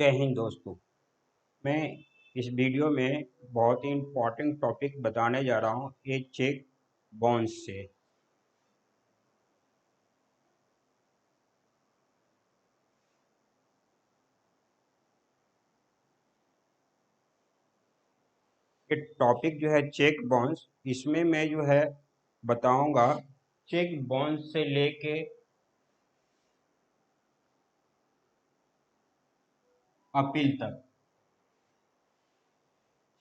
जय हिंद दोस्तों। मैं इस वीडियो में बहुत ही इम्पोर्टेंट टॉपिक बताने जा रहा हूँ ये चेक बाउंस से। ये टॉपिक जो है चेक बाउंस, इसमें मैं जो है बताऊंगा चेक बाउंस से लेके अपील तक।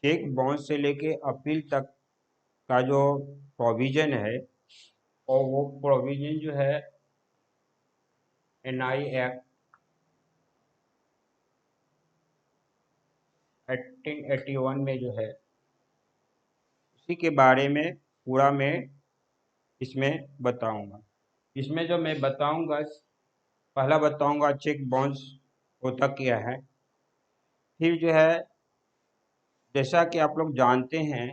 चेक बाउंस से लेके अपील तक का जो प्रोविज़न है, और वो प्रोविज़न जो है एनआई एक्ट 1881 में जो है, उसी के बारे में पूरा मैं इसमें बताऊंगा। इसमें जो मैं बताऊंगा, पहला बताऊंगा चेक बाउंस होता क्या है। फिर जो है, जैसा कि आप लोग जानते हैं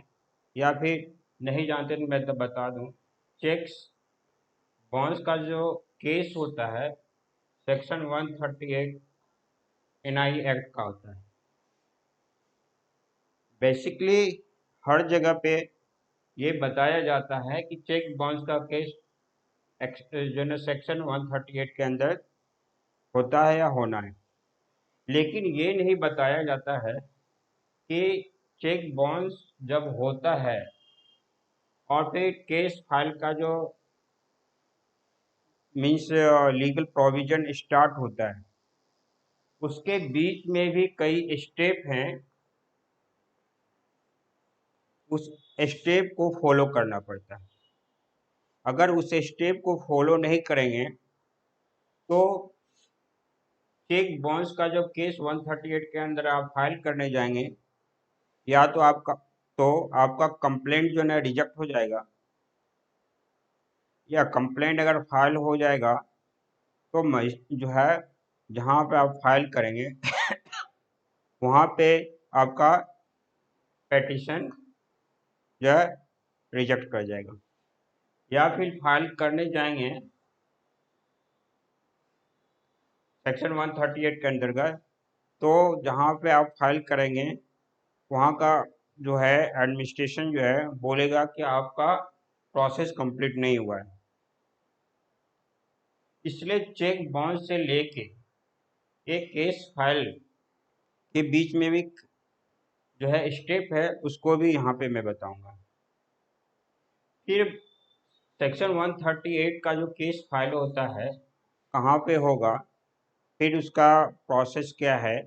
या फिर नहीं जानते तो मैं तो बता दूं, चेक्स बाउंस का जो केस होता है सेक्शन 138 एनआई एक्ट का होता है। बेसिकली हर जगह पे ये बताया जाता है कि चेक बाउंस का केस जो है सेक्शन 138 के अंदर होता है या होना है, लेकिन ये नहीं बताया जाता है कि चेक बाउंस जब होता है और फिर केस फाइल का जो मीन्स लीगल प्रोविजन स्टार्ट होता है, उसके बीच में भी कई स्टेप हैं। उस स्टेप को फॉलो करना पड़ता है। अगर उस स्टेप को फॉलो नहीं करेंगे तो चेक बाउंस का जब केस 138 के अंदर आप फाइल करने जाएंगे, या तो आपका कंप्लेंट जो है रिजेक्ट हो जाएगा, या कंप्लेंट अगर फाइल हो जाएगा तो जो है जहाँ पे आप फाइल करेंगे वहाँ पे आपका पेटिशन जो है रिजेक्ट कर जाएगा। या फिर फाइल करने जाएंगे सेक्शन 138 के अंतर्गत, तो जहाँ पे आप फाइल करेंगे वहाँ का जो है एडमिनिस्ट्रेशन जो है बोलेगा कि आपका प्रोसेस कंप्लीट नहीं हुआ है। इसलिए चेक बाउंस से लेके एक केस फाइल के बीच में भी जो है स्टेप है, उसको भी यहाँ पे मैं बताऊंगा। फिर सेक्शन 138 का जो केस फाइल होता है कहाँ पे होगा, फिर उसका प्रोसेस क्या है,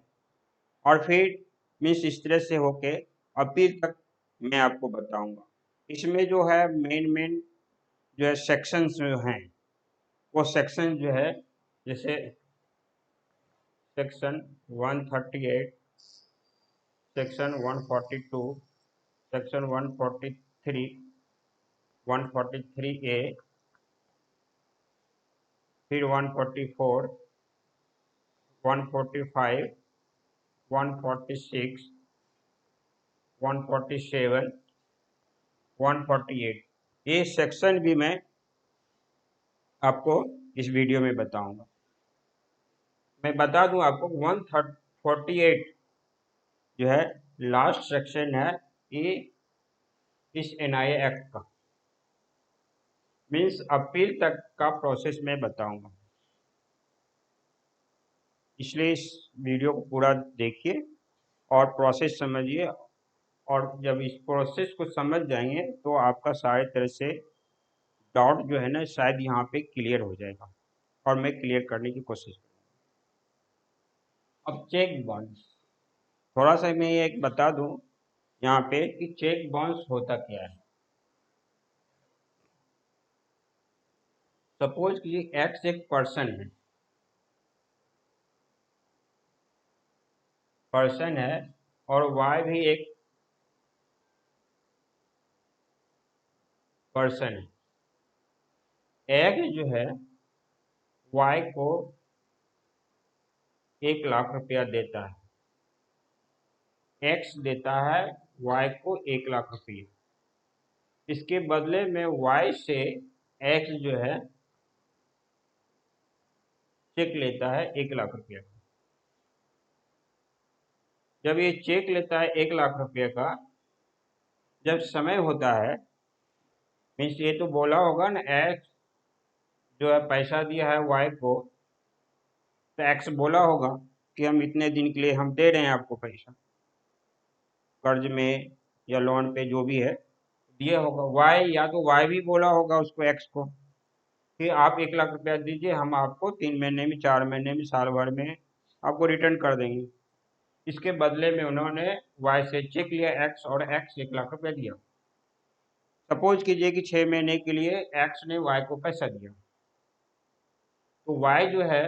और फिर मीन्स इस तरह से होके अपील तक मैं आपको बताऊंगा। इसमें जो है मेन मेन जो है सेक्शंस जो हैं, वो सेक्शन जो है जैसे सेक्शन 138, सेक्शन 142, सेक्शन 143, 143A, फिर 144, 145, 146, 147, 148, ये सेक्शन भी मैं आपको इस वीडियो में बताऊंगा। मैं बता दूं आपको 148 जो है लास्ट सेक्शन है ये इस एनआईए एक्ट का, मीन्स अपील तक का प्रोसेस मैं बताऊंगा। इसलिए इस वीडियो को पूरा देखिए और प्रोसेस समझिए, और जब इस प्रोसेस को समझ जाएंगे तो आपका सारे तरह से डाउट जो है ना शायद यहाँ पे क्लियर हो जाएगा, और मैं क्लियर करने की कोशिश करूँगा। अब चेक बाउंस, थोड़ा सा मैं ये एक बता दूं यहाँ पे कि चेक बाउंस होता क्या है। सपोज कि एक्स एक पर्सन है और वाई भी एक पर्सन है। एक्स जो है वाई को 1 लाख रुपया देता है, एक्स देता है वाई को 1 लाख रुपये। इसके बदले में वाई से एक्स जो है चेक लेता है 1 लाख रुपया। जब ये चेक लेता है 1 लाख रुपए का, जब समय होता है, मीन्स ये तो बोला होगा ना, एक्स जो है पैसा दिया है वाई को, तो एक्स बोला होगा कि हम इतने दिन के लिए हम दे रहे हैं आपको पैसा, कर्ज में या लोन पे जो भी है दिया होगा। वाई या तो वाई भी बोला होगा उसको, एक्स को, कि आप 1 लाख रुपया दीजिए, हम आपको 3 महीने में, 4 महीने में, साल भर में आपको रिटर्न कर देंगे। इसके बदले में उन्होंने वाई से चेक लिया एक्स, और एक्स 1 लाख रुपया दिया। सपोज कीजिए कि 6 महीने के लिए एक्स ने वाई को पैसा दिया, तो वाई जो है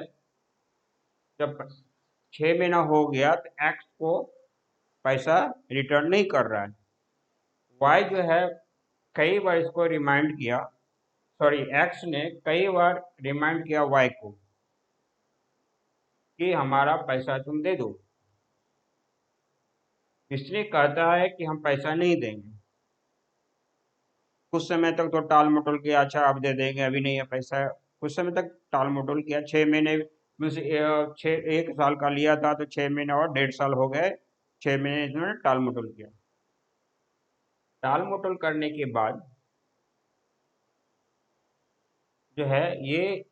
जब 6 महीना हो गया तो एक्स को पैसा रिटर्न नहीं कर रहा है। वाई जो है कई बार इसको रिमाइंड किया, सॉरी एक्स ने कई बार रिमाइंड किया वाई को कि हमारा पैसा तुम दे दो। इसलिए कहता है कि हम पैसा नहीं देंगे। कुछ समय तक तो टाल मटोल किया, अच्छा आप दे देंगे, अभी नहीं है पैसा। कुछ समय तक टाल मटोल किया, 6 महीने में से 1 साल का लिया था तो 6 महीने और 1.5 साल हो गए, 6 महीने इन्होंने टाल मटोल किया। टाल मटोल करने के बाद जो है ये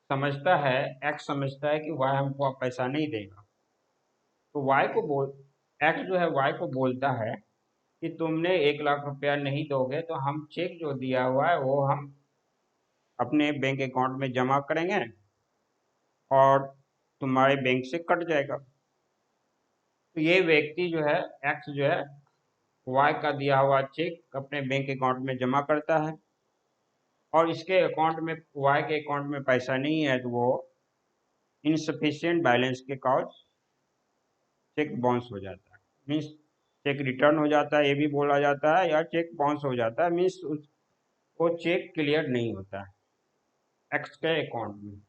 समझता है, एक्स समझता है कि वाई हमको अब पैसा नहीं देगा। तो वाई को बोल एक्स जो है वाई को बोलता है कि तुमने 1 लाख रुपया नहीं दोगे तो हम चेक जो दिया हुआ है वो हम अपने बैंक अकाउंट में जमा करेंगे और तुम्हारे बैंक से कट जाएगा। तो ये व्यक्ति जो है, एक्स जो है, वाई का दिया हुआ चेक अपने बैंक अकाउंट में जमा करता है, और इसके अकाउंट में, वाई के अकाउंट में पैसा नहीं है, तो वो इनसफिशिएंट बैलेंस के कॉज चेक बाउंस हो जाता है। मीन्स चेक रिटर्न हो जाता है, ये भी बोला जाता है, या चेक बाउंस हो जाता है, मीन्स वो चेक क्लियर नहीं होता है एक्स के अकाउंट में।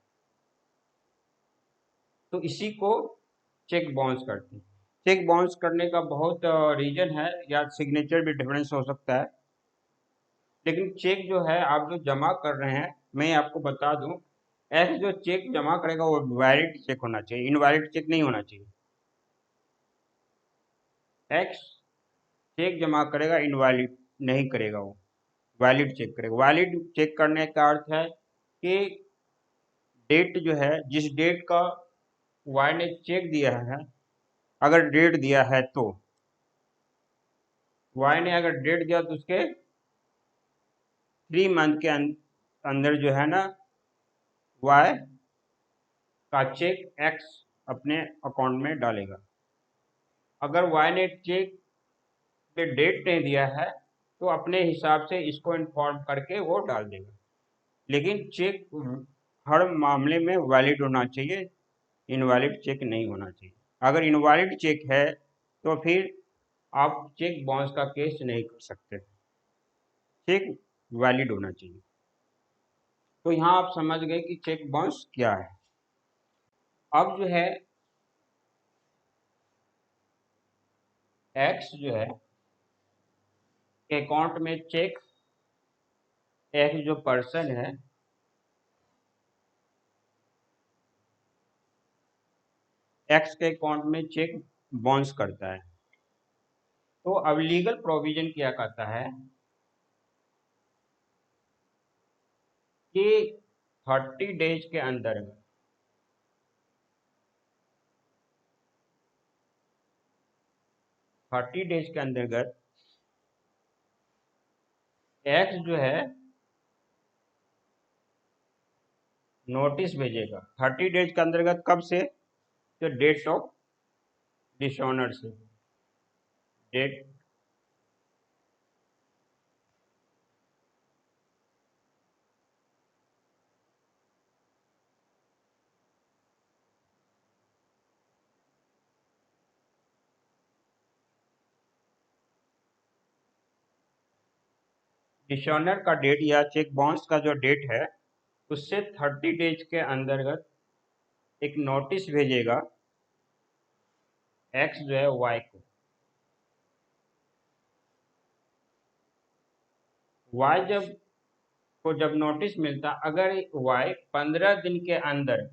तो इसी को चेक बाउंस करते हैं। चेक बाउंस करने का बहुत रीजन है, या सिग्नेचर भी डिफरेंस हो सकता है, लेकिन चेक जो है आप जो जमा कर रहे हैं, मैं आपको बता दूं, एक्स जो चेक जमा करेगा वो वैलिड चेक होना चाहिए, इनवैलिड चेक नहीं होना चाहिए। एक्स चेक जमा करेगा, इनवैलिड नहीं करेगा, वो वैलिड चेक करेगा। वैलिड चेक करने का अर्थ है कि डेट जो है, जिस डेट का वाई ने चेक दिया है, अगर डेट दिया है तो वाई ने अगर डेट दिया तो उसके 3 मंथ के अंदर जो है ना, वाई का चेक एक्स अपने अकाउंट में डालेगा। अगर वाई ने चेक पे डेट नहीं दिया है तो अपने हिसाब से इसको इन्फॉर्म करके वो डाल देगा, लेकिन चेक हर मामले में वैलिड होना चाहिए, इनवैलिड चेक नहीं होना चाहिए। अगर इनवैलिड चेक है तो फिर आप चेक बाउंस का केस नहीं कर सकते, चेक वैलिड होना चाहिए। तो यहाँ आप समझ गए कि चेक बाउंस क्या है। अब जो है एक्स जो है अकाउंट में चेक, एक्स जो पर्सन है, एक्स के अकाउंट में चेक बाउंस करता है। तो अब लीगल प्रोविजन क्या कहता है कि 30 डेज के अंदर, 30 डेज के अंतर्गत एक्स जो है नोटिस भेजेगा। 30 डेज के अंतर्गत कब से? तो डेट ऑफ डिसऑनर से, डेट डिसऑनर का डेट या चेक बाउंस का जो डेट है, उससे 30 डेज के अंतर्गत एक नोटिस भेजेगा एक्स जो है वाई को। वाई जब नोटिस मिलता, अगर वाई 15 दिन के अंदर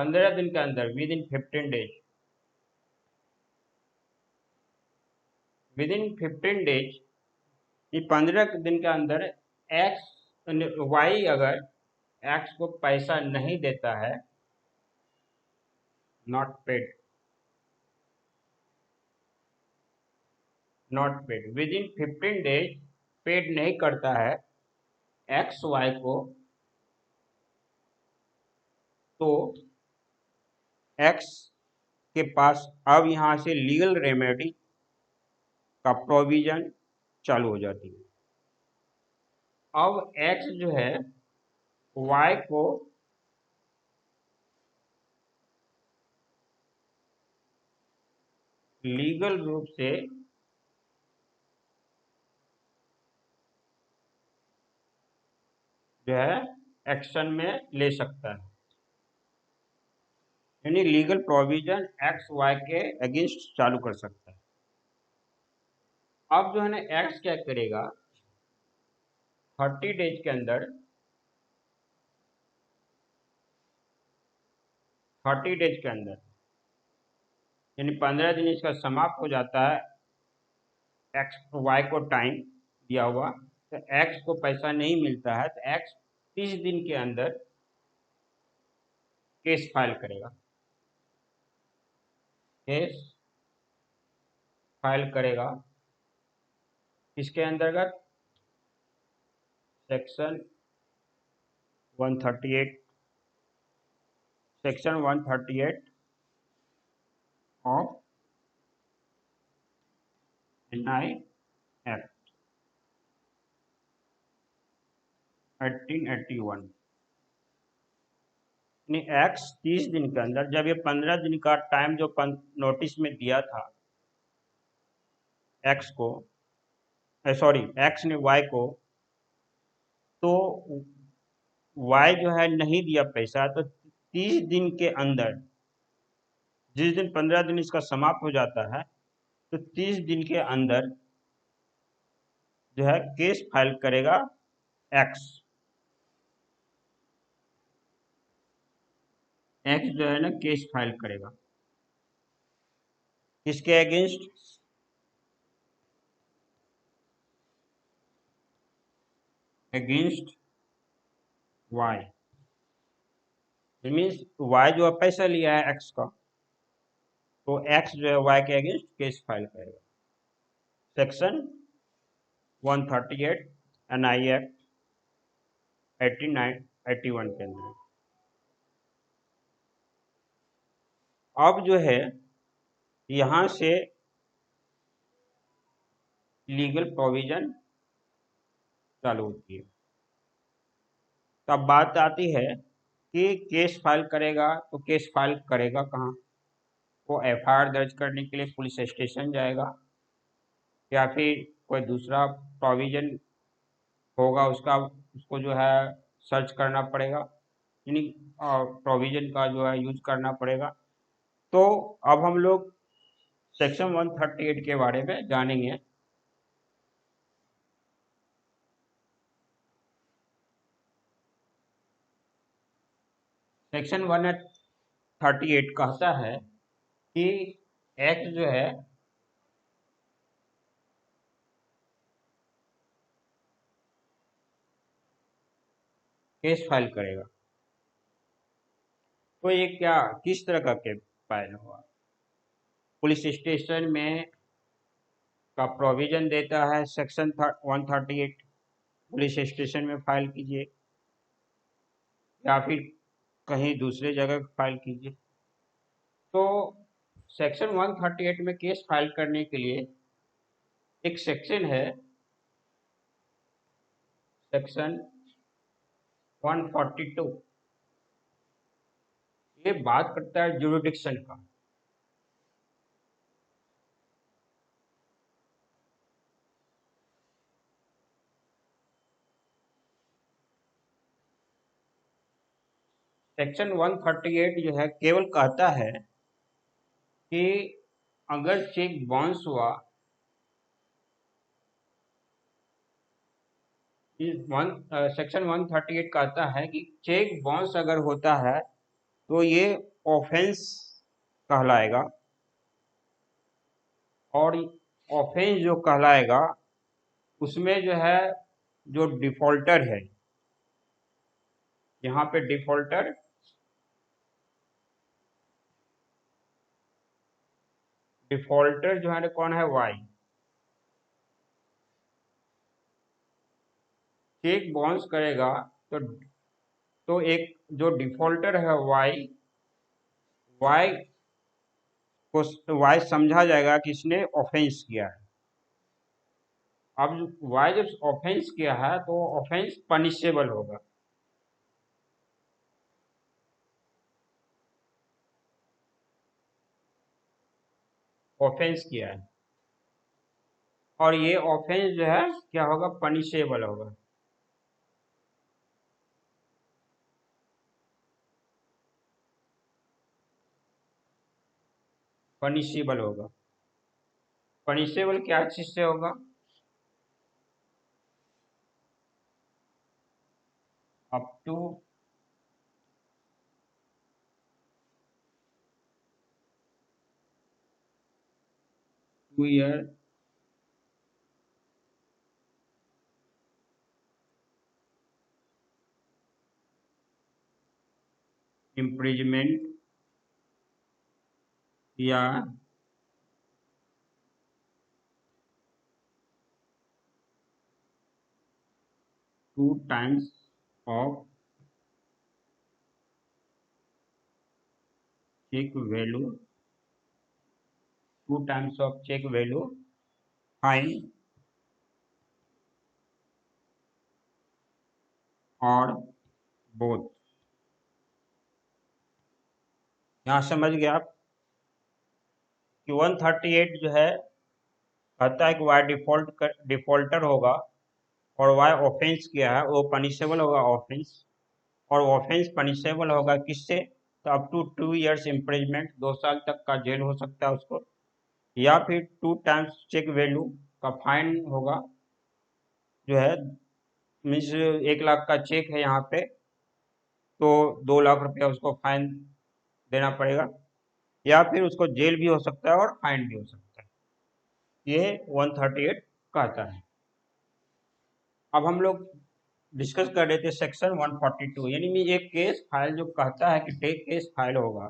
15 दिन के अंदर, with in 15 days, with in 15 days, ये 15 दिन के अंदर एक्स वाई अगर एक्स को पैसा नहीं देता है, not paid, not paid, with in 15 days paid नहीं करता है एक्स वाई को, तो एक्स के पास अब यहाँ से लीगल रेमेडी का प्रोविजन चालू हो जाती है। अब एक्स जो है वाई को लीगल रूप से जो है एक्शन में ले सकता है, यानी लीगल प्रोविजन एक्स वाई के अगेंस्ट चालू कर सकता है। अब जो है ना एक्स क्या करेगा, 30 डेज के अंदर, 30 डेज के अंदर, यानी 15 दिन इसका समाप्त हो जाता है, एक्स वाई को टाइम दिया हुआ, तो एक्स को पैसा नहीं मिलता है, तो एक्स 30 दिन के अंदर केस फाइल करेगा, केस फाइल करेगा। इसके अंतर्गत section 138, section 138 of NI act 1881, X 30 दिन के अंदर, जब ये 15 दिन का टाइम जो नोटिस में दिया था एक्स को, सॉरी एक्स ने वाई को, तो वाई जो है नहीं दिया पैसा, तो 30 दिन के अंदर, जिस दिन 15 दिन इसका समाप्त हो जाता है, तो 30 दिन के अंदर जो है केस फाइल करेगा एक्स, एक्स जो है ना केस फाइल करेगा किसके against, against Y, means Y जो है पैसा लिया है एक्स का, तो एक्स जो है वाई के अगेंस्ट केस फाइल करेगा। सेक्शन 138 एनआई एक्ट 1881 के अंदर। अब जो है यहां से लीगल प्रोविजन चालू होती है। तब बात आती है कि केस फाइल करेगा, तो केस फाइल करेगा कहाँ, वो एफआईआर दर्ज करने के लिए पुलिस स्टेशन जाएगा, या फिर कोई दूसरा प्रोविजन होगा उसका, उसको जो है सर्च करना पड़ेगा, यानी प्रोविजन का जो है यूज करना पड़ेगा। तो अब हम लोग सेक्शन 138 के बारे में जानेंगे। सेक्शन 138 कहता है कि एक्ट जो है केस फाइल करेगा। तो ये क्या किस तरह का केस फाइल होगा, पुलिस स्टेशन में का प्रोविजन देता है सेक्शन 138, पुलिस स्टेशन में फाइल कीजिए या फिर कहीं दूसरे जगह फाइल कीजिए। तो सेक्शन 138 में केस फाइल करने के लिए एक सेक्शन है, सेक्शन 142, ये बात करता है जुरिडिक्शन का। सेक्शन 138 जो है केवल कहता है कि अगर चेक बाउंस हुआ, सेक्शन 138 कहता है कि चेक बाउंस अगर होता है तो ये ऑफेंस कहलाएगा, और ऑफेंस जो कहलाएगा उसमें जो है, जो डिफॉल्टर है, यहाँ पे डिफॉल्टर जो है कौन है, वाई। चेक बाउंस करेगा तो एक जो डिफॉल्टर है वाई, वाई को वाई समझा जाएगा कि इसने ऑफेंस किया है। अब वाई जब ऑफेंस किया है तो ऑफेंस पनिशेबल होगा। ऑफेंस किया है और ये ऑफेंस जो है क्या होगा, पनिशेबल होगा। पनिशेबल होगा। पनिशेबल क्या चीज से होगा, अप टू 2 ईयर इम्प्रिजमेंट या 2 times of cheque value, 2 times of cheque value, fine और बोथ। यहाँ समझ गए आप कि 138 जो है कहता है कि वाई डिफॉल्टर होगा और वाई ऑफेंस किया है वो पनिशेबल होगा ऑफेंस, और ऑफेंस पनिशेबल होगा किससे, तो अप टू 2 ईयर्स इम्प्रिजमेंट, 2 साल तक का जेल हो सकता है उसको, या फिर 2 टाइम्स चेक वैल्यू का फाइन होगा, जो है मीन्स 1 लाख का चेक है यहाँ पे तो 2 लाख रुपया उसको फाइन देना पड़ेगा, या फिर उसको जेल भी हो सकता है और फाइन भी हो सकता है। ये 138 कहता है। अब हम लोग डिस्कस कर रहे थे सेक्शन 142, यानी कि एक केस फाइल जो कहता है कि टेक केस फाइल होगा,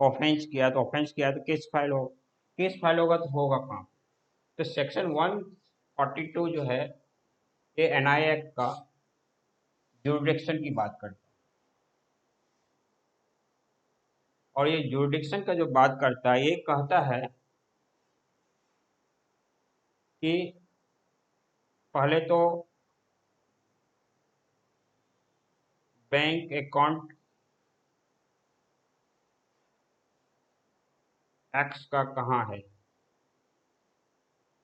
ऑफेंस किया तो ऑफेंस किया तो केस फाइल हो, केस फाइल होगा तो होगा कहाँ, तो सेक्शन 142 जो है ये एनआई एक्ट का जुरिडिक्शन की बात करता है, और ये जुरिडिक्शन का जो बात करता है ये कहता है कि पहले तो बैंक अकाउंट एक्स का कहाँ है,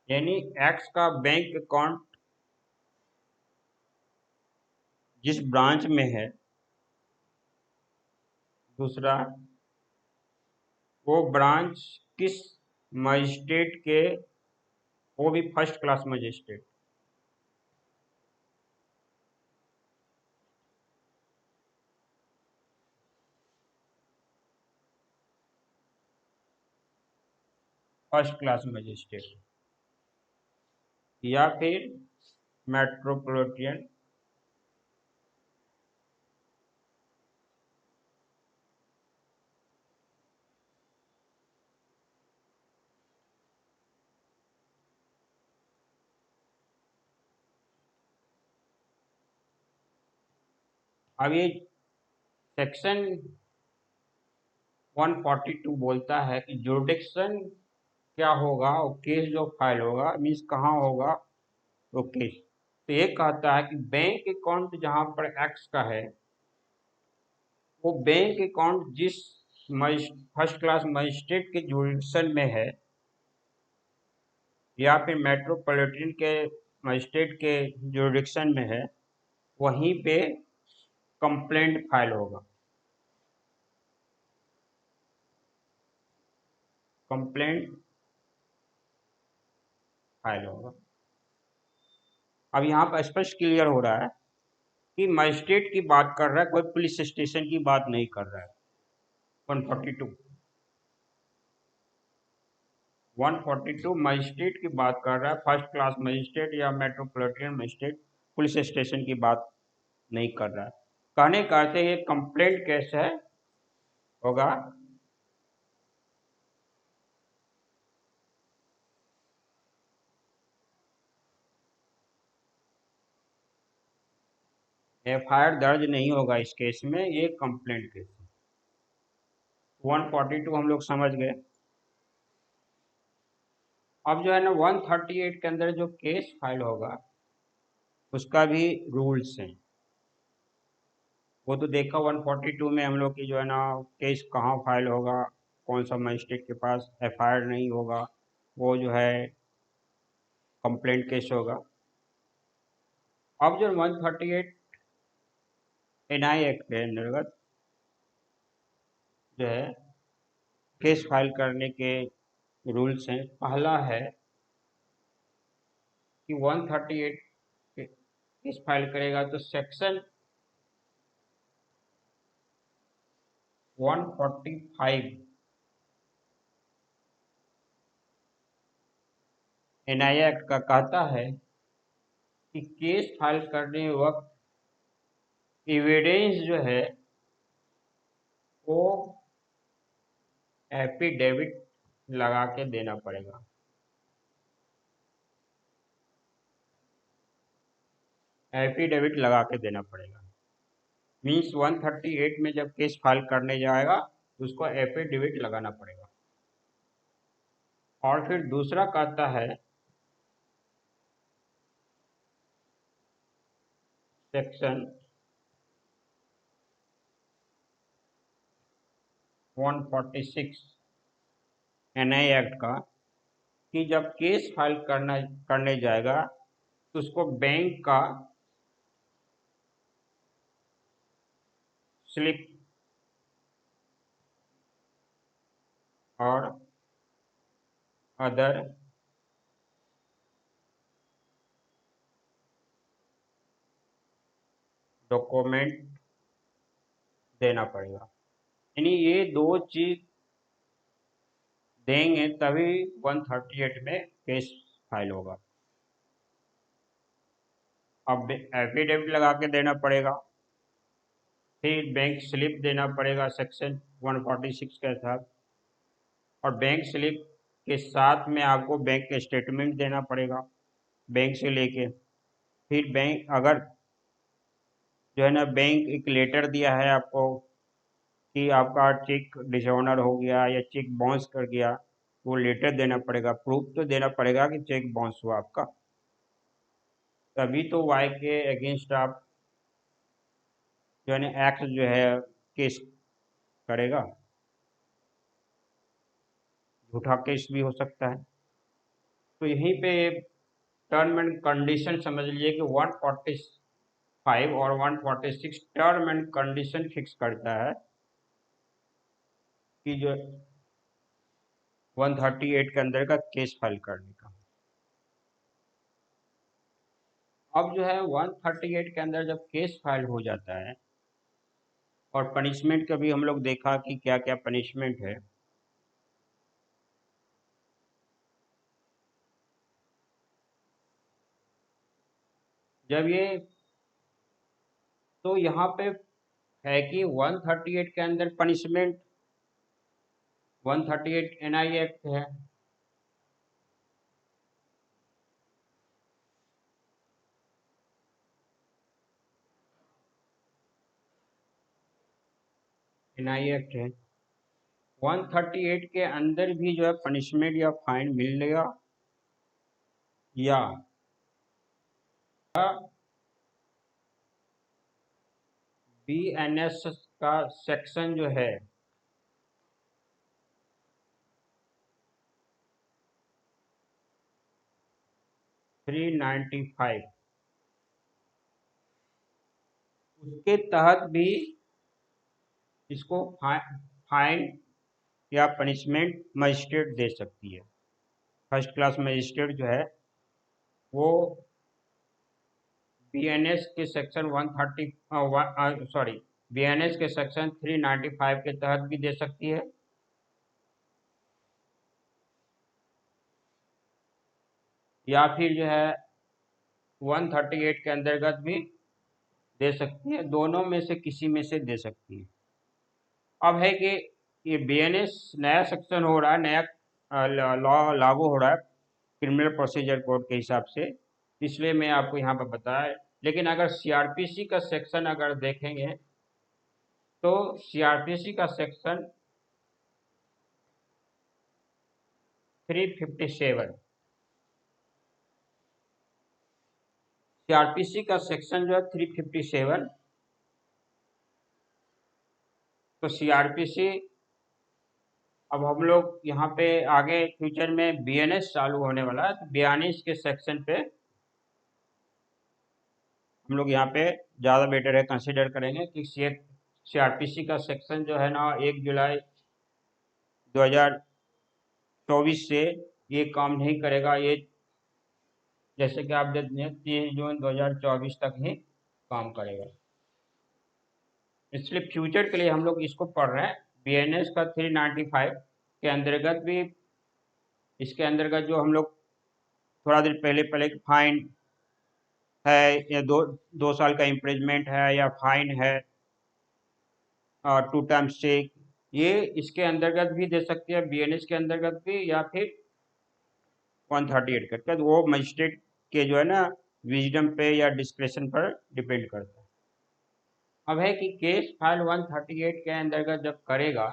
यानी एक्स का बैंक अकाउंट जिस ब्रांच में है, दूसरा वो ब्रांच किस मजिस्ट्रेट के, वो भी first class magistrate, first class magistrate, या फिर मेट्रोपॉलिटन, अब ये सेक्शन 142 बोलता है कि जुरिडिक्शन क्या होगा, और केस जो फाइल होगा मीन्स कहाँ होगा, वो केस, तो ये कहता है कि बैंक अकाउंट जहाँ पर एक्स का है वो बैंक अकाउंट जिस फर्स्ट क्लास मजिस्ट्रेट के जुरिडिक्शन में है, या फिर मेट्रोपॉलिटन के मजिस्ट्रेट के जुरिडिक्शन में है, वहीं पे कंप्लेंट फाइल होगा, कंप्लेंट फाइल होगा। अब यहाँ पर स्पष्ट क्लियर हो रहा है कि मजिस्ट्रेट की बात कर रहा है, कोई पुलिस स्टेशन की बात नहीं कर रहा है। 142 142 मजिस्ट्रेट की बात कर रहा है, फर्स्ट क्लास मजिस्ट्रेट या मेट्रोपॉलिटन मजिस्ट्रेट पुलिस स्टेशन की बात नहीं कर रहा है। कहने का अर्थ है ये कंप्लेंट केस है, होगा एफआईआर दर्ज नहीं होगा इस केस में, ये कंप्लेंट केस है। 142 हम लोग समझ गए। अब जो है ना 138 के अंदर जो केस फाइल होगा उसका भी रूल्स हैं। वो तो देखा 142 में हम लोग की जो है ना केस कहाँ फाइल होगा, कौन सा मजिस्ट्रेट के पास एफआईआर नहीं होगा, वो जो है कंप्लेंट केस होगा। अब जो 138 एनआई एक्ट के अंतर्गत जो है केस फाइल करने के रूल्स हैं। पहला है कि 138 केस फाइल करेगा तो सेक्शन 145 एनआई एक्ट का कहता है कि केस फाइल करने वक्त एविडेंस जो है वो एफिडेविट लगा के देना पड़ेगा। एफिडेविट लगा के देना पड़ेगा मीन्स 138 में जब केस फाइल करने जाएगा तो उसको एफिडेविट लगाना पड़ेगा। और फिर दूसरा कहता है सेक्शन 146 एनआई एक्ट का कि जब केस फाइल करने जाएगा तो उसको बैंक का स्लिप और अदर डॉक्यूमेंट देना पड़ेगा। यानी ये दो चीज देंगे तभी 138 में केस फाइल होगा। अब एफिडेविट लगा के देना पड़ेगा, फिर बैंक स्लिप देना पड़ेगा सेक्शन 146 के साथ, और बैंक स्लिप के साथ में आपको बैंक स्टेटमेंट देना पड़ेगा बैंक से लेके। फिर बैंक अगर जो है ना बैंक एक लेटर दिया है आपको कि आपका चेक डिसऑनर हो गया या चेक बाउंस कर गया, वो लेटर देना पड़ेगा, प्रूफ तो देना पड़ेगा कि चेक बाउंस हुआ आपका, तभी तो वाई के अगेंस्ट आप जो है ना एक्ट जो है केस करेगा। झूठा केस भी हो सकता है। तो यहीं पे टर्म एंड कंडीशन समझ लीजिए कि 145 और 146 टर्म एंड कंडीशन फिक्स करता है कि जो 138 के अंदर का केस फाइल करने का। अब जो है 138 के अंदर जब केस फाइल हो जाता है, और पनिशमेंट का भी हम लोग देखा कि क्या क्या पनिशमेंट है। जब ये तो यहाँ पे है कि 138 के अंदर पनिशमेंट 138 एनआई एक्ट है। एनआई एक्ट है 138 के अंदर भी जो है पनिशमेंट या फाइन मिलेगा, या बीएनएस का सेक्शन जो है 395 उसके तहत भी इसको फाइन या पनिशमेंट मजिस्ट्रेट दे सकती है। फर्स्ट क्लास मजिस्ट्रेट जो है वो बीएनएस के सेक्शन 130 सॉरी बीएनएस के सेक्शन 395 के तहत भी दे सकती है, या फिर जो है 138 के अंतर्गत भी दे सकती है। दोनों में से किसी में से दे सकती है। अब है कि ये बीएनएस नया सेक्शन हो रहा है, नया लॉ लागू हो रहा है क्रिमिनल प्रोसीजर कोड के हिसाब से, इसलिए मैं आपको यहाँ पर बताया। लेकिन अगर सीआरपीसी का सेक्शन अगर देखेंगे तो सीआरपीसी का सेक्शन 357, सीआरपीसी का सेक्शन जो है 357, तो सीआरपीसी अब हम लोग यहाँ पे आगे फ्यूचर में बीएनएस चालू होने वाला है, तो 42 के सेक्शन पे हम लोग यहाँ पे ज़्यादा बेटर है कंसिडर करेंगे कि सीआरपीसी का सेक्शन जो है ना 1 जुलाई 2024 से ये काम नहीं करेगा। ये जैसे कि आप देखते हैं 30 जून 2024 तक ही काम करेगा। इसलिए फ्यूचर के लिए हम लोग इसको पढ़ रहे हैं। बीएनएस का 395 के अंतर्गत भी, इसके अंतर्गत जो हम लोग थोड़ा देर पहले पहले फाइन है या 2 साल का इम्प्रिजमेंट है या फाइन है और 2 टाइम्स चेक, ये इसके अंतर्गत भी दे सकती है, बीएनएस के अंतर्गत भी, या फिर 138 करके, तो वो मजिस्ट्रेट के जो है ना विजडम पे या डिस्क्रेशन पर डिपेंड करता है। अब है कि केस फाइल 138 के अंतर्गत जब करेगा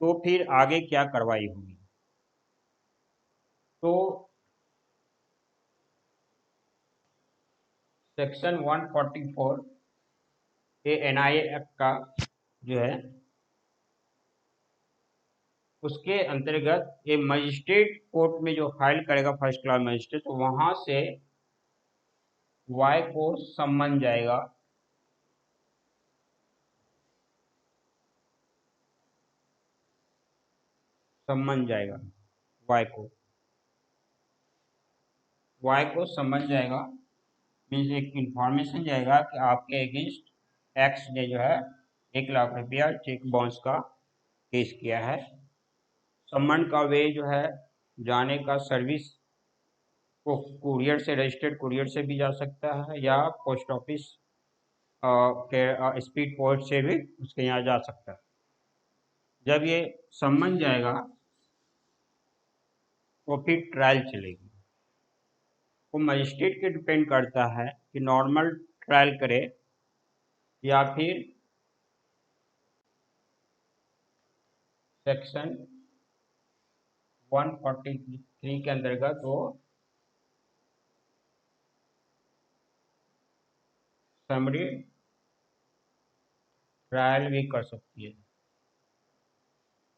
तो फिर आगे क्या कार्रवाई होगी। तो सेक्शन 144 ए एनआईए एक्ट का जो है उसके अंतर्गत ये मजिस्ट्रेट कोर्ट में जो फाइल करेगा फर्स्ट क्लास मजिस्ट्रेट, तो वहां से वाई को सम्मन जाएगा, सम्मन जाएगा वाई को सम्मन जाएगा, मीन्स एक इंफॉर्मेशन जाएगा कि आपके अगेंस्ट एक्स ने जो है 1 लाख रुपया चेक बाउंस का केस किया है। सम्मन का वे जो है जाने का सर्विस को कुरियर से, रजिस्टर्ड कुरियर से भी जा सकता है या पोस्ट ऑफिस के स्पीड पोस्ट से भी उसके यहाँ जा सकता है। जब ये सम्मन जाएगा तो फिर ट्रायल चलेगी। वो मजिस्ट्रेट के डिपेंड करता है कि नॉर्मल ट्रायल करे या फिर सेक्शन 143 के अंतर्गत वो समरी ट्रायल भी कर सकती है।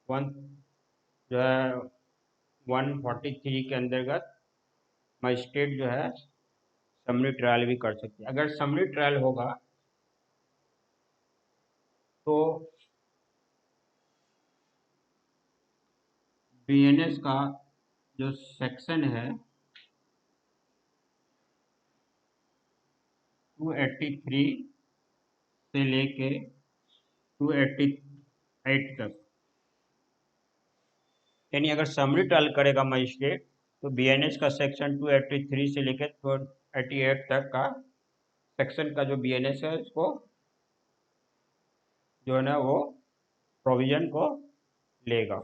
वन जो है 143 के अंतर्गत मजिस्ट्रेट जो है समरी ट्रायल भी कर सकती है। अगर समरी ट्रायल होगा तो बीएनएस का जो सेक्शन है 283 से लेके 288 तक, यानी अगर समरी ट्रायल करेगा मजिस्ट्रेट तो बीएनएस का सेक्शन 283 से लेकर 288 तक का सेक्शन का जो बीएनएस है उसको जो है ना वो प्रोविजन को लेगा।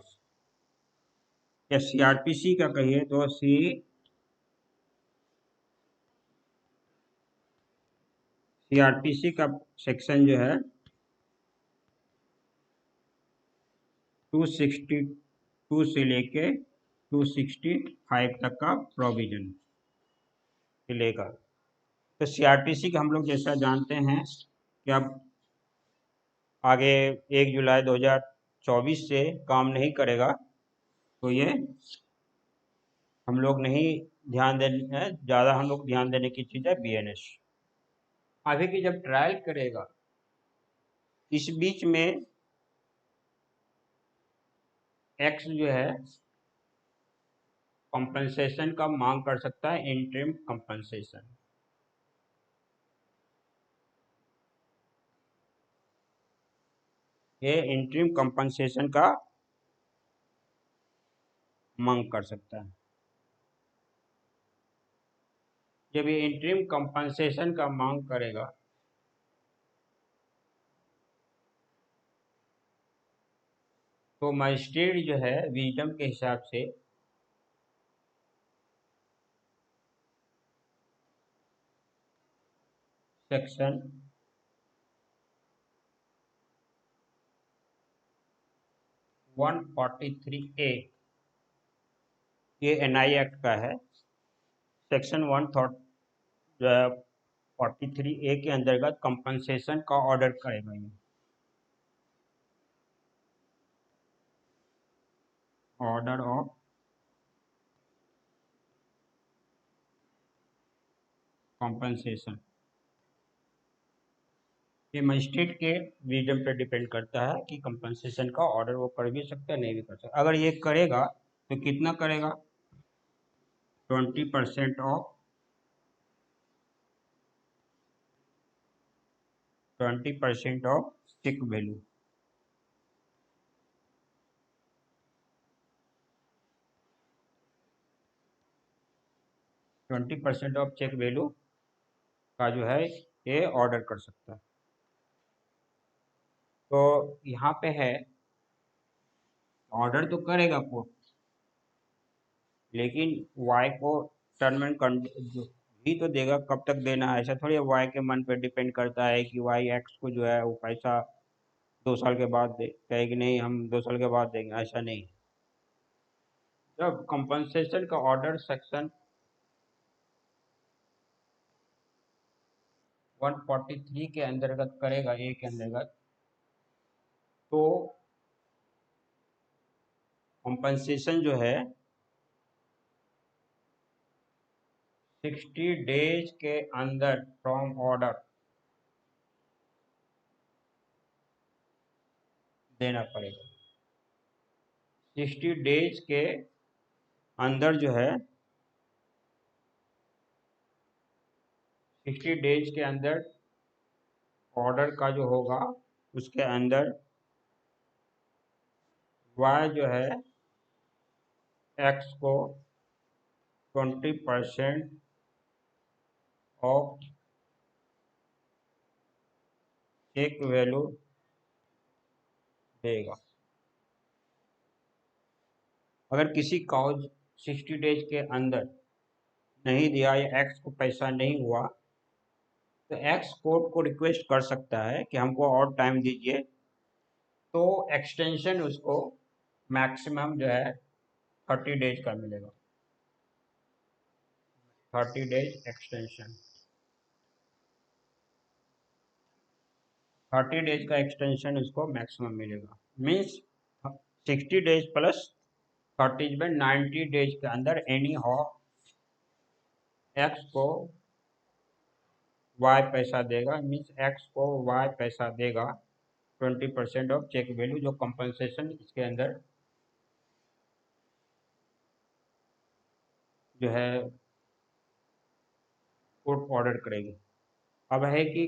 या सीआरपीसी का कहिए तो सीआरपीसी का सेक्शन जो है 262 से लेके 265 तक का प्रोविजन लेगा। तो सीआरपीसी का हम लोग जैसा जानते हैं कि अब आगे 1 जुलाई 2024 से काम नहीं करेगा, तो ये हम लोग नहीं ध्यान देने, ज़्यादा हम लोग ध्यान देने की चीज़ है बीएनएस। अभी की जब ट्रायल करेगा इस बीच में एक्स जो है कंपनसेशन का मांग कर सकता है, इंटरिम कंपनसेशन। ये इंटरिम कंपनसेशन का मांग कर सकता है। जब ये इंटरिम कंपनसेशन का मांग करेगा तो मजिस्ट्रेट जो है विजडम के हिसाब से सेक्शन 143A, ये एनआई एक्ट का है, सेक्शन 143A के अंतर्गत कंपनसेशन का ऑर्डर करेगा ये। ऑर्डर ऑफ कंपनसेशन, ये मजिस्ट्रेट के विजडम पर डिपेंड करता है कि कंपनसेशन का ऑर्डर वो कर भी सकता है, नहीं भी कर सकता। अगर ये करेगा तो कितना करेगा? 20% of 20% of cheque value. Twenty percent of cheque value का जो है ये ऑर्डर कर सकता है। तो यहाँ पे है ऑर्डर तो करेगा कोर्ट, लेकिन वाई को टर्म एंड ही तो देगा। कब तक देना है ऐसा थोड़ी वाई के मन पे डिपेंड करता है कि वाई एक्स को जो है वो पैसा 2 साल के बाद दे, कहे कि नहीं हम 2 साल के बाद देंगे, ऐसा नहीं। जब कंपनसेशन का ऑर्डर सेक्शन 143 के अंतर्गत करेगा, ए के अंतर्गत, तो कंपनसेशन जो है 60 डेज के अंदर फ्रॉम ऑर्डर देना पड़ेगा। 60 डेज के अंदर जो है 60 डेज के अंदर ऑर्डर का जो होगा उसके अंदर वाई जो है एक्स को 20% ऑफ चेक वैल्यू देगा। अगर किसी काउज 60 डेज के अंदर नहीं दिया या एक्स को पैसा नहीं हुआ तो एक्स कोर्ट को रिक्वेस्ट कर सकता है कि हमको और टाइम दीजिए, तो एक्सटेंशन उसको मैक्सिमम जो है 30 डेज का मिलेगा। 30 डेज एक्सटेंशन, 30 डेज का एक्सटेंशन उसको मैक्सिमम मिलेगा। मीन्स 60 डेज प्लस 30 में 90 डेज के अंदर एनी हाउ एक्स को वाई पैसा देगा। मीन्स एक्स को वाई पैसा देगा 20% ऑफ चेक वैल्यू, जो कंपनसेशन इसके अंदर जो है कोर्ट ऑर्डर करेगी। अब है कि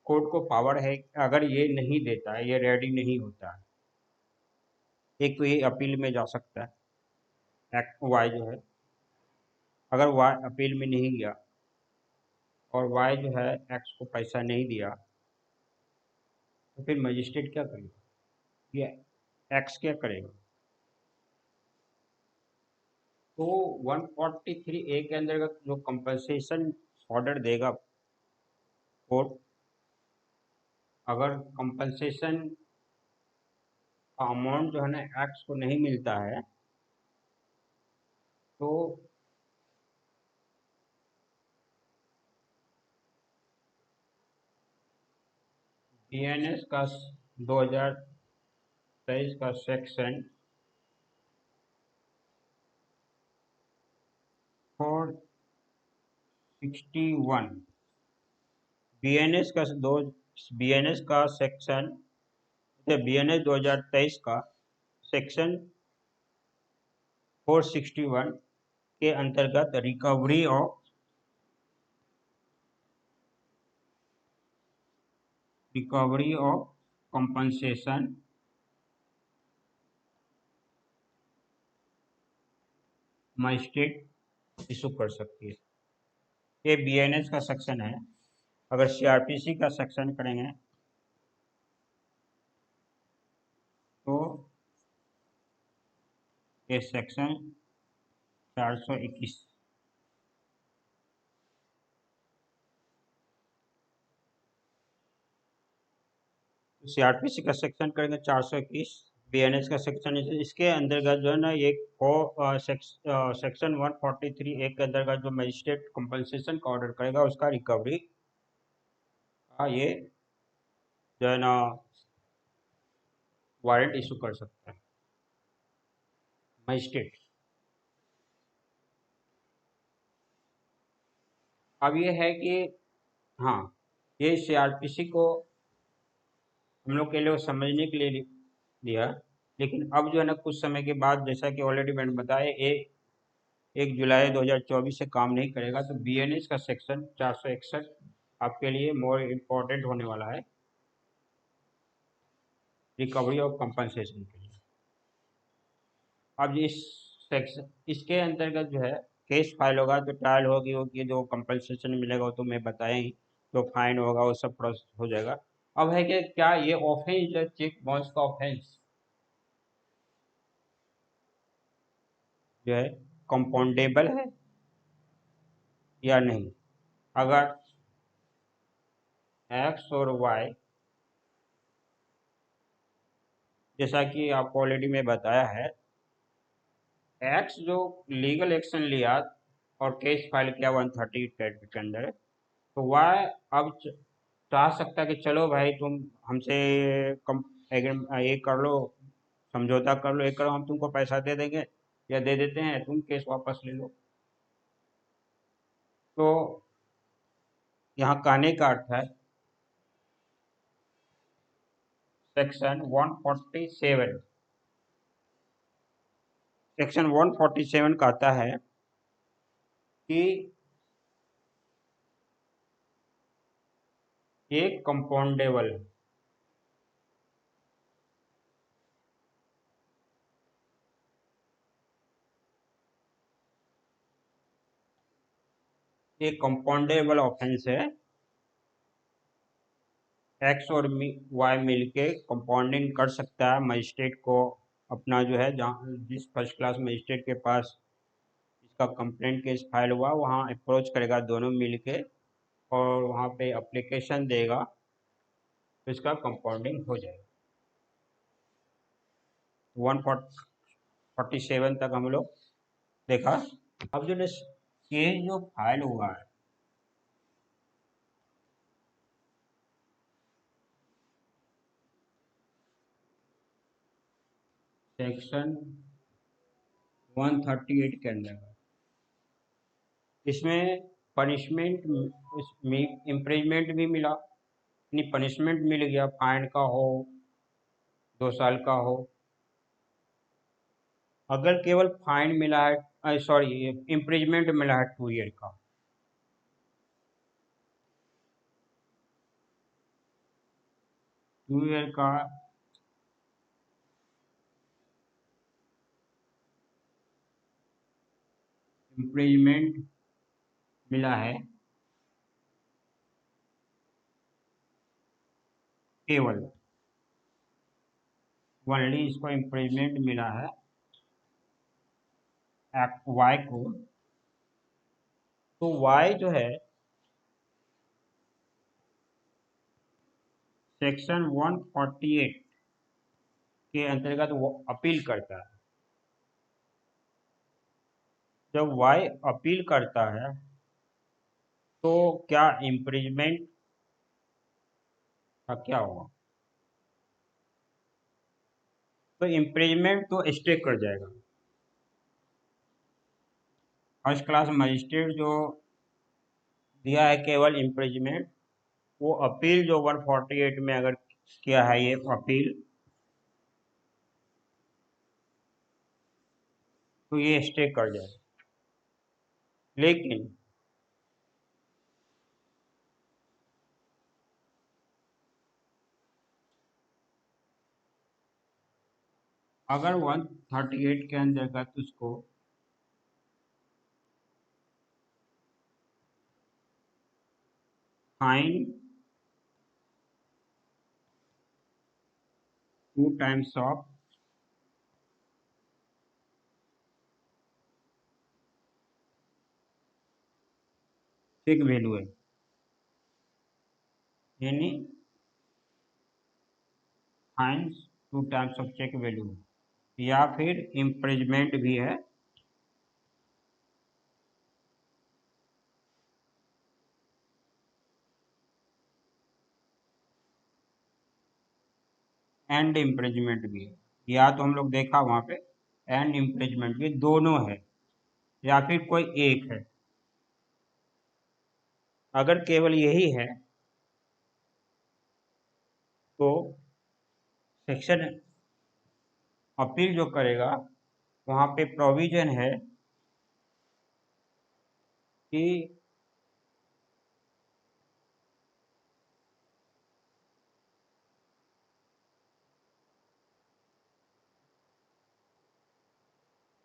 कोर्ट को पावर है, अगर ये नहीं देता है, ये रेडी नहीं होता है, एक तो ये अपील में जा सकता है एक्ट वाई जो है। अगर वाई अपील में नहीं गया और वाई जो है एक्स को पैसा नहीं दिया तो फिर मजिस्ट्रेट क्या करेगा? ये एक्स क्या करेगा? तो 143A के अंतर्गत जो कंपनसेशन ऑर्डर देगा कोर्ट, अगर कंपनसेशन का अमाउंट जो है ना एक्स को नहीं मिलता है तो बीएनएस का 2023 का सेक्शन 461, बीएनएस का दो बीएनएस का सेक्शन बीएनएस 2023 का सेक्शन 461 के अंतर्गत recovery of compensation magistrate issue कर सकती है। ये बीएनएस का सेक्शन है। अगर सीआरपीसी का सेक्शन करेंगे तो ये सेक्शन 421। सीआरपीसी का सेक्शन करेंगे 421, बीएनएस का सेक्शन इसके अंतर्गत जो है ना ये सेक्शन 143 एक के अंतर्गत जो मजिस्ट्रेट कंपनसेशन का ऑर्डर करेगा उसका रिकवरी का ये जो है ना वारंट इशू कर सकता है मजिस्ट्रेट। अब ये है कि हाँ, ये सीआरपीसी को हम लोग के लिए समझने के लिए दिया, लेकिन अब जो है ना कुछ समय के बाद जैसा कि ऑलरेडी मैंने बताया ये 1 जुलाई 2024 से काम नहीं करेगा, तो बीएनएस का सेक्शन 461 आपके लिए मोर इम्पोर्टेंट होने वाला है रिकवरी ऑफ कंपनसेशन के लिए। अब इस सेक्शन इसके अंतर्गत जो है केस फाइल होगा तो ट्रायल होगी जो कंपनसेशन मिलेगा वो तो मैं बताया ही, जो फाइन होगा वो सब प्रोसेस हो जाएगा। अब है कि क्या ये ऑफेंस जो चेक बाउंस का ऑफेंस जो है कंपाउंडेबल है या नहीं। अगर एक्स और वाई, जैसा कि आपको ऑलरेडी मैं बताया है, एक्स जो लीगल एक्शन लिया और केस फाइल किया 130 के अंदर, तो वाई अब चाह सकता कि चलो भाई तुम हमसे कम ये कर लो, समझौता कर लो, ये करो, हम तुमको पैसा दे देंगे या दे देते हैं, तुम केस वापस ले लो। तो यहाँ कहने का अर्थ है सेक्शन 147, सेक्शन 147 कहता है कि एक कंपाउंडेबल ऑफेंस है, एक्स और वाई मिलके कंपाउंडिंग कर सकता है मजिस्ट्रेट को अपना जो है जहाँ जिस फर्स्ट क्लास मजिस्ट्रेट के पास इसका कंप्लेंट केस फाइल हुआ वहाँ अप्रोच करेगा दोनों मिलके और वहाँ पे एप्लीकेशन देगा तो इसका कंपाउंडिंग हो जाएगा। 147 तक हम लोग देखा। अब जो केस जो फाइल हुआ है सेक्शन 138 के अंदर, इसमें पनिशमेंट इम्प्रिजमेंट भी मिला, नहीं पनिशमेंट मिल गया, फाइन का हो 2 साल का हो। अगर केवल फाइन मिला है, सॉरी इम्प्रिजमेंट मिला है 2 ईयर का, 2 ईयर का इम्प्रिजमेंट मिला है, केवल ओनली इसको इम्प्रिजमेंट मिला है वाई को, तो वाई जो है सेक्शन 148 के अंतर्गत वो अपील करता है। जब वाई अपील करता है तो क्या इम्प्रिजमेंट का क्या होगा, तो इम्प्रिजमेंट तो स्टे कर जाएगा। फर्स्ट क्लास मजिस्ट्रेट जो दिया है केवल इम्प्रिजमेंट, वो अपील जो 148 में अगर किया है ये अपील, तो ये स्टे कर जाएगा। लेकिन अगर 138 के अंतर्गत उसको fine 2 times of cheque value है, यानी fines 2 times of cheque value है, या फिर इम्प्रेजमेंट भी है। एंड इम्प्रेजमेंट भी है, या तो हम लोग देखा वहां पे एंड इम्प्रेजमेंट भी दोनों है, या फिर कोई एक है। अगर केवल यही है तो सेक्शन अपील जो करेगा वहां पे प्रोविजन है कि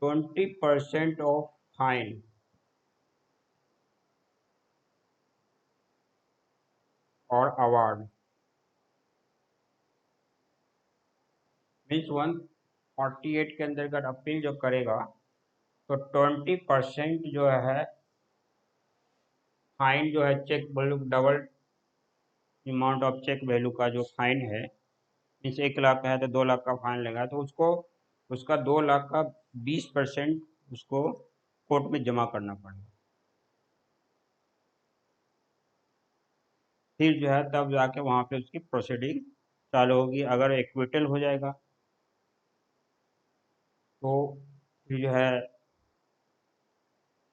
20% ऑफ फाइन और अवार्ड, मीन्स 148 के अंतर्गत अपील जो करेगा तो 20% जो है फाइन जो है cheque value double amount of cheque value का जो फाइन है, मीन्स 1 लाख का है तो 2 लाख का फाइन लगा, तो उसको उसका 2 लाख का 20% उसको कोर्ट में जमा करना पड़ेगा। फिर जो है तब जाके वहाँ पे उसकी प्रोसीडिंग चालू होगी। अगर एक्विटल हो जाएगा तो फिर जो है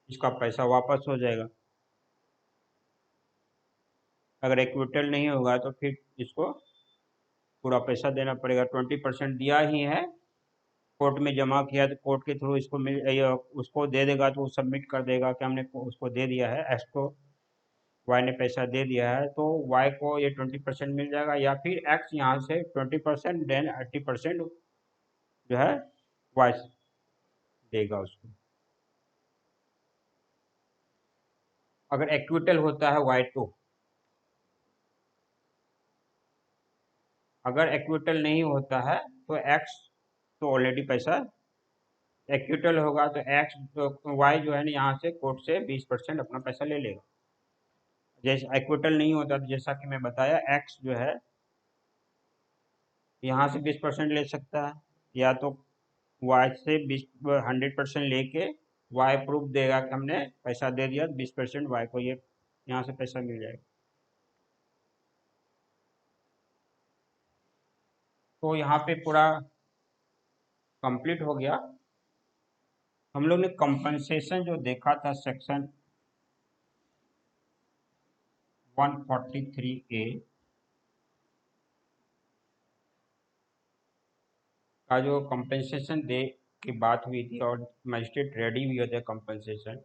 इसका पैसा वापस हो जाएगा। अगर एक्विटल नहीं होगा तो फिर इसको पूरा पैसा देना पड़ेगा। 20% दिया ही है, कोर्ट में जमा किया तो कोर्ट के थ्रू इसको उसको दे देगा, तो वो सबमिट कर देगा कि हमने उसको दे दिया है, एक्स को वाई ने पैसा दे दिया है, तो वाई को ये 20% मिल जाएगा, या फिर एक्स यहाँ से 20% देन 80% जो है वाई देगा उसको। अगर इक्विटल होता है वाई टू, अगर इक्विटल नहीं होता है तो एक्स तो ऑलरेडी पैसा, इक्विटल होगा तो एक्स तो वाई जो है ना यहाँ से कोर्ट से 20% अपना पैसा ले लेगा। जैसे इक्विटल नहीं होता तो जैसा कि मैं बताया एक्स जो है यहाँ से 20% ले सकता है, या तो वाई से 100% लेके वाई प्रूफ देगा कि हमने पैसा दे दिया, 20% वाई को ये यहाँ से पैसा मिल जाएगा। तो यहाँ पे पूरा कंप्लीट हो गया। हम लोग ने कंपनसेशन जो देखा था सेक्शन 143A का जो कंपनसेशन दे की बात हुई थी, और मजिस्ट्रेट रेडी भी होते कंपनसेशन,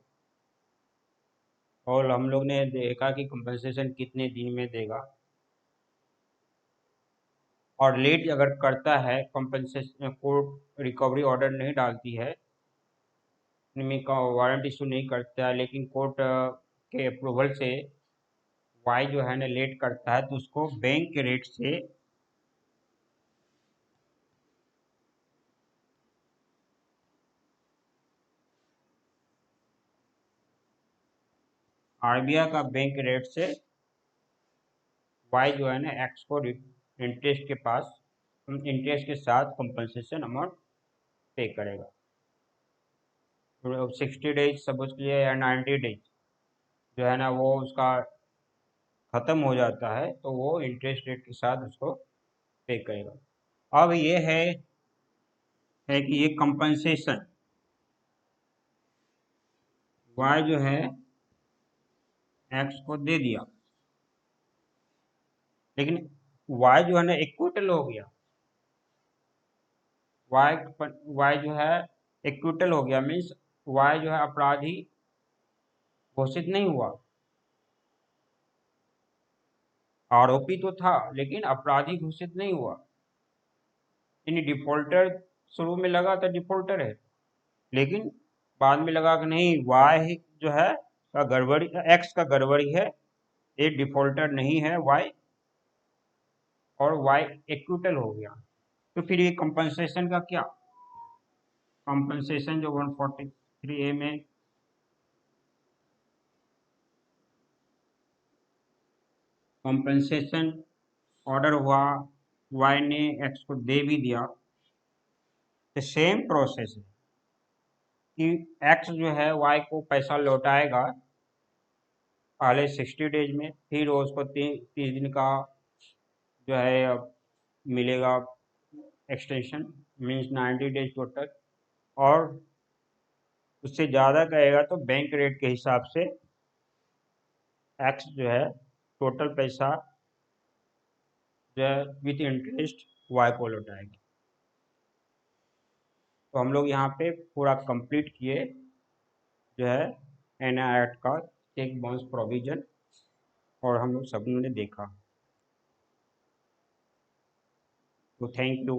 और हम लोग ने देखा कि कंपनसेशन कितने दिन में देगा, और लेट अगर करता है कंपनसेशन, कोर्ट रिकवरी ऑर्डर नहीं डालती है, में का वारंट इशू नहीं करता है, लेकिन कोर्ट के अप्रूवल से वाई जो है ना लेट करता है, तो उसको बैंक के रेट से आरबीआई का बैंक रेट से वाई जो है ना एक्स को इंटरेस्ट के पास इंटरेस्ट के साथ कंपनसेशन अमाउंट पे करेगा। तो 60 डेज सपोज कीजिए या 90 डेज जो है ना वो उसका ख़त्म हो जाता है, तो वो इंटरेस्ट रेट के साथ उसको पे करेगा। अब ये है कि ये कंपनसेशन वाई जो है एक्स को दे दिया, लेकिन वाई जो है ना इक्विटल हो गया, वाई वाई जो है इक्विटल हो गया, मीन्स वाई जो है अपराधी घोषित नहीं हुआ। आरोपी तो था लेकिन अपराधी घोषित नहीं हुआ, यानी डिफॉल्टर शुरू में लगा था डिफॉल्टर है, लेकिन बाद में लगा कि नहीं वाई जो है का गड़बड़ी, एक्स का गड़बड़ी है, ए डिफॉल्टर नहीं है वाई, और वाई एक्विटल हो गया। तो फिर ये कंपनसेशन का क्या, कंपनसेशन जो 143A में कंपनसेशन ऑर्डर हुआ, वाई ने एक्स को दे भी दिया, तो सेम प्रोसेस है कि एक्स जो है वाई को पैसा लौटाएगा पहले 60 डेज में, फिर वो उसको 30 दिन का जो है मिलेगा एक्सटेंशन, मीन्स 90 डेज टोटल। और उससे ज़्यादा कहेगा तो बैंक रेट के हिसाब से एक्स जो है टोटल पैसा जो है विथ इंटरेस्ट वाई को लौटाएगी। तो हम लोग यहाँ पे पूरा कंप्लीट किए जो है एनआई एक्ट का चेक बाउंस प्रोविजन, और हम लोग सबने देखा। तो थैंक यू।